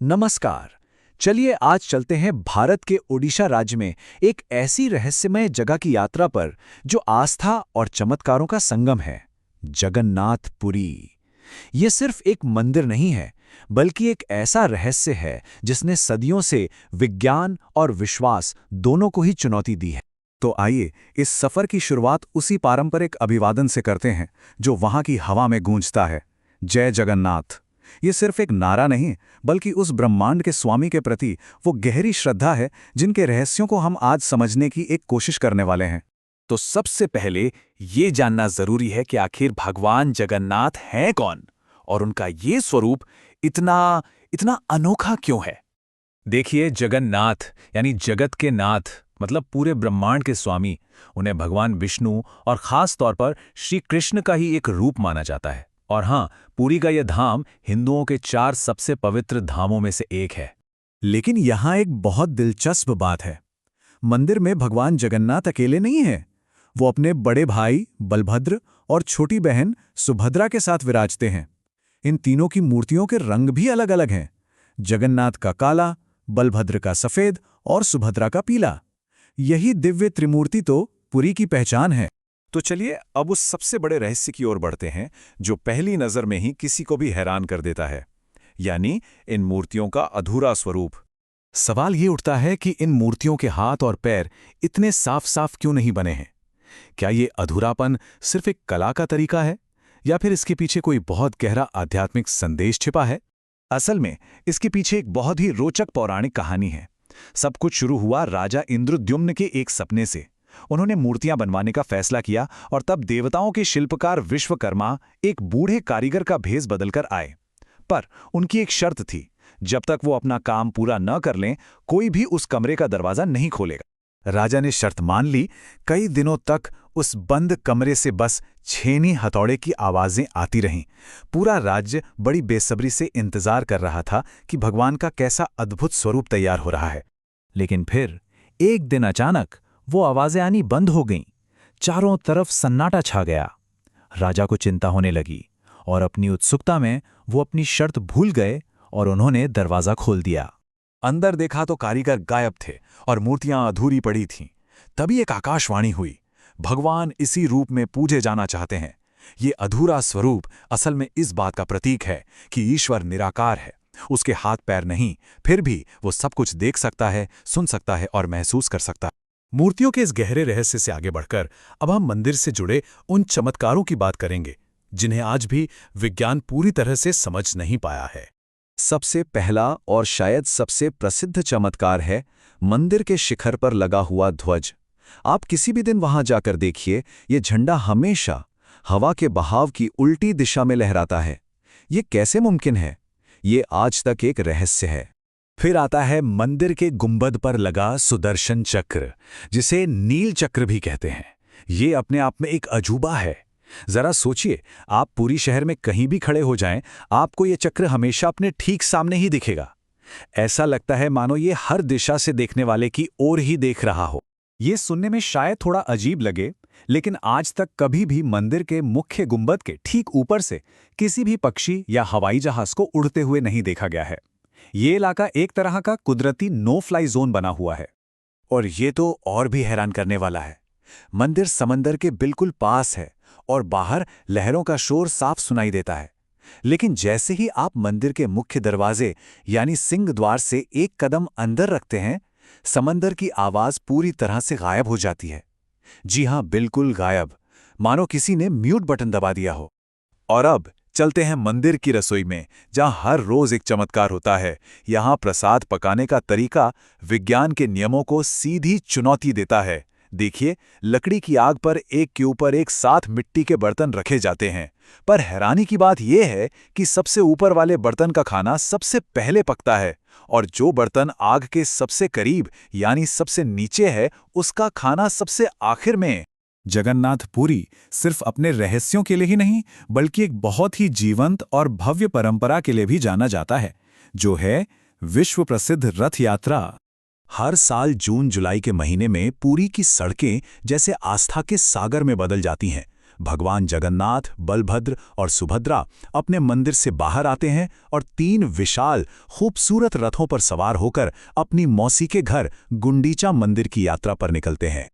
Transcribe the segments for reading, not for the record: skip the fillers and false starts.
नमस्कार। चलिए आज चलते हैं भारत के ओडिशा राज्य में एक ऐसी रहस्यमय जगह की यात्रा पर जो आस्था और चमत्कारों का संगम है, जगन्नाथ पुरी। ये सिर्फ एक मंदिर नहीं है, बल्कि एक ऐसा रहस्य है जिसने सदियों से विज्ञान और विश्वास दोनों को ही चुनौती दी है। तो आइए इस सफर की शुरुआत उसी पारंपरिक अभिवादन से करते हैं जो वहां की हवा में गूंजता है, जय जगन्नाथ। ये सिर्फ एक नारा नहीं, बल्कि उस ब्रह्मांड के स्वामी के प्रति वो गहरी श्रद्धा है जिनके रहस्यों को हम आज समझने की एक कोशिश करने वाले हैं। तो सबसे पहले ये जानना जरूरी है कि आखिर भगवान जगन्नाथ हैं कौन और उनका ये स्वरूप इतना इतना अनोखा क्यों है। देखिए, जगन्नाथ यानी जगत के नाथ, मतलब पूरे ब्रह्मांड के स्वामी। उन्हें भगवान विष्णु और खास तौर पर श्री कृष्ण का ही एक रूप माना जाता है। और हाँ, पुरी का यह धाम हिंदुओं के 4 सबसे पवित्र धामों में से एक है। लेकिन यहाँ एक बहुत दिलचस्प बात है। मंदिर में भगवान जगन्नाथ अकेले नहीं हैं। वो अपने बड़े भाई बलभद्र और छोटी बहन सुभद्रा के साथ विराजते हैं। इन तीनों की मूर्तियों के रंग भी अलग अलग हैं। जगन्नाथ का काला, बलभद्र का सफेद और सुभद्रा का पीला। यही दिव्य त्रिमूर्ति तो पुरी की पहचान है। तो चलिए अब उस सबसे बड़े रहस्य की ओर बढ़ते हैं जो पहली नजर में ही किसी को भी हैरान कर देता है, यानी इन मूर्तियों का अधूरा स्वरूप। सवाल ये उठता है कि इन मूर्तियों के हाथ और पैर इतने साफ साफ क्यों नहीं बने हैं। क्या ये अधूरापन सिर्फ एक कला का तरीका है या फिर इसके पीछे कोई बहुत गहरा आध्यात्मिक संदेश छिपा है। असल में इसके पीछे एक बहुत ही रोचक पौराणिक कहानी है। सब कुछ शुरू हुआ राजा इंद्रद्युम्न के एक सपने से। उन्होंने मूर्तियां बनवाने का फैसला किया और तब देवताओं के शिल्पकार विश्वकर्मा एक बूढ़े कारीगर का भेष बदलकर आए। पर उनकी एक शर्त थी, जब तक वो अपना काम पूरा न कर लें, कोई भी उस कमरे का दरवाजा नहीं खोलेगा। राजा ने शर्त मान ली। कई दिनों तक उस बंद कमरे से बस छेनी हथौड़े की आवाजें आती रहीं। पूरा राज्य बड़ी बेसब्री से इंतजार कर रहा था कि भगवान का कैसा अद्भुत स्वरूप तैयार हो रहा है। लेकिन फिर एक दिन अचानक वो आवाजें आनी बंद हो गईं। चारों तरफ सन्नाटा छा गया। राजा को चिंता होने लगी और अपनी उत्सुकता में वो अपनी शर्त भूल गए और उन्होंने दरवाजा खोल दिया। अंदर देखा तो कारीगर गायब थे और मूर्तियां अधूरी पड़ी थीं। तभी एक आकाशवाणी हुई, भगवान इसी रूप में पूजे जाना चाहते हैं। ये अधूरा स्वरूप असल में इस बात का प्रतीक है कि ईश्वर निराकार है। उसके हाथ पैर नहीं, फिर भी वो सब कुछ देख सकता है, सुन सकता है और महसूस कर सकता है। मूर्तियों के इस गहरे रहस्य से आगे बढ़कर अब हम मंदिर से जुड़े उन चमत्कारों की बात करेंगे जिन्हें आज भी विज्ञान पूरी तरह से समझ नहीं पाया है। सबसे पहला और शायद सबसे प्रसिद्ध चमत्कार है मंदिर के शिखर पर लगा हुआ ध्वज। आप किसी भी दिन वहां जाकर देखिए, ये झंडा हमेशा हवा के बहाव की उल्टी दिशा में लहराता है। ये कैसे मुमकिन है? ये आज तक एक रहस्य है। फिर आता है मंदिर के गुंबद पर लगा सुदर्शन चक्र, जिसे नील चक्र भी कहते हैं। ये अपने आप में एक अजूबा है। जरा सोचिए, आप पूरी शहर में कहीं भी खड़े हो जाएं, आपको ये चक्र हमेशा अपने ठीक सामने ही दिखेगा। ऐसा लगता है मानो ये हर दिशा से देखने वाले की ओर ही देख रहा हो। ये सुनने में शायद थोड़ा अजीब लगे, लेकिन आज तक कभी भी मंदिर के मुख्य गुंबद के ठीक ऊपर से किसी भी पक्षी या हवाई जहाज को उड़ते हुए नहीं देखा गया है। ये इलाका एक तरह का कुदरती नो फ्लाई जोन बना हुआ है। और ये तो और भी हैरान करने वाला है। मंदिर समंदर के बिल्कुल पास है और बाहर लहरों का शोर साफ सुनाई देता है। लेकिन जैसे ही आप मंदिर के मुख्य दरवाजे यानी सिंह द्वार से एक कदम अंदर रखते हैं, समंदर की आवाज पूरी तरह से गायब हो जाती है। जी हां, बिल्कुल गायब, मानो किसी ने म्यूट बटन दबा दिया हो। और अब चलते हैं मंदिर की रसोई में, जहां हर रोज एक चमत्कार होता है। यहां प्रसाद पकाने का तरीका विज्ञान के नियमों को सीधी चुनौती देता है। देखिए, लकड़ी की आग पर एक के ऊपर एक 7 मिट्टी के बर्तन रखे जाते हैं। पर हैरानी की बात यह है कि सबसे ऊपर वाले बर्तन का खाना सबसे पहले पकता है और जो बर्तन आग के सबसे करीब यानी सबसे नीचे है, उसका खाना सबसे आखिर में। जगन्नाथ पुरी सिर्फ अपने रहस्यों के लिए ही नहीं, बल्कि एक बहुत ही जीवंत और भव्य परंपरा के लिए भी जाना जाता है, जो है विश्व प्रसिद्ध रथ यात्रा। हर साल जून जुलाई के महीने में पुरी की सड़कें जैसे आस्था के सागर में बदल जाती हैं। भगवान जगन्नाथ, बलभद्र और सुभद्रा अपने मंदिर से बाहर आते हैं और 3 विशाल, खूबसूरत रथों पर सवार होकर अपनी मौसी के घर गुंडीचा मंदिर की यात्रा पर निकलते हैं।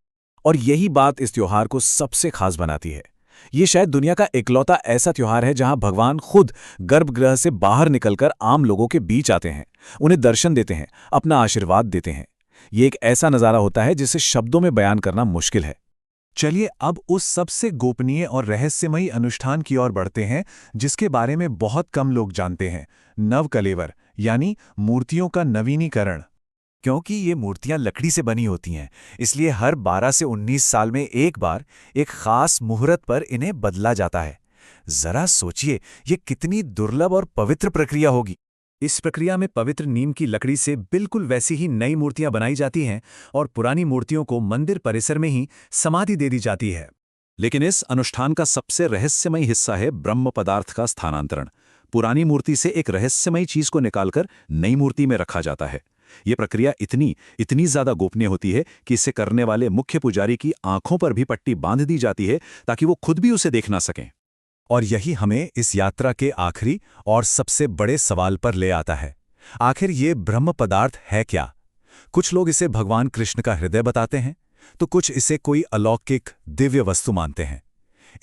और यही बात इस त्योहार को सबसे खास बनाती है। ये शायद दुनिया का इकलौता ऐसा त्योहार है जहां भगवान खुद गर्भगृह से बाहर निकलकर आम लोगों के बीच आते हैं, उन्हें दर्शन देते हैं, अपना आशीर्वाद देते हैं। ये एक ऐसा नज़ारा होता है जिसे शब्दों में बयान करना मुश्किल है। चलिए अब उस सबसे गोपनीय और रहस्यमयी अनुष्ठान की ओर बढ़ते हैं जिसके बारे में बहुत कम लोग जानते हैं, नवकलेवर यानी मूर्तियों का नवीनीकरण। क्योंकि ये मूर्तियां लकड़ी से बनी होती हैं, इसलिए हर 12 से 19 साल में एक बार एक खास मुहूर्त पर इन्हें बदला जाता है। जरा सोचिए, ये कितनी दुर्लभ और पवित्र प्रक्रिया होगी। इस प्रक्रिया में पवित्र नीम की लकड़ी से बिल्कुल वैसी ही नई मूर्तियां बनाई जाती हैं और पुरानी मूर्तियों को मंदिर परिसर में ही समाधि दे दी जाती है। लेकिन इस अनुष्ठान का सबसे रहस्यमयी हिस्सा है ब्रह्म पदार्थ का स्थानांतरण। पुरानी मूर्ति से एक रहस्यमयी चीज को निकालकर नई मूर्ति में रखा जाता है। यह प्रक्रिया इतनी ज्यादा गोपनीय होती है कि इसे करने वाले मुख्य पुजारी की आंखों पर भी पट्टी बांध दी जाती है ताकि वो खुद भी उसे देख ना सकें। और यही हमें इस यात्रा के आखिरी और सबसे बड़े सवाल पर ले आता है। आखिर ये ब्रह्म पदार्थ है क्या? कुछ लोग इसे भगवान कृष्ण का हृदय बताते हैं, तो कुछ इसे कोई अलौकिक दिव्य वस्तु मानते हैं।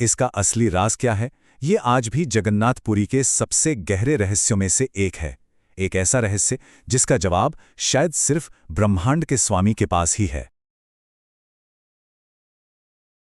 इसका असली राज क्या है? ये आज भी जगन्नाथपुरी के सबसे गहरे रहस्यों में से एक है। एक ऐसा रहस्य जिसका जवाब शायद सिर्फ ब्रह्मांड के स्वामी के पास ही है।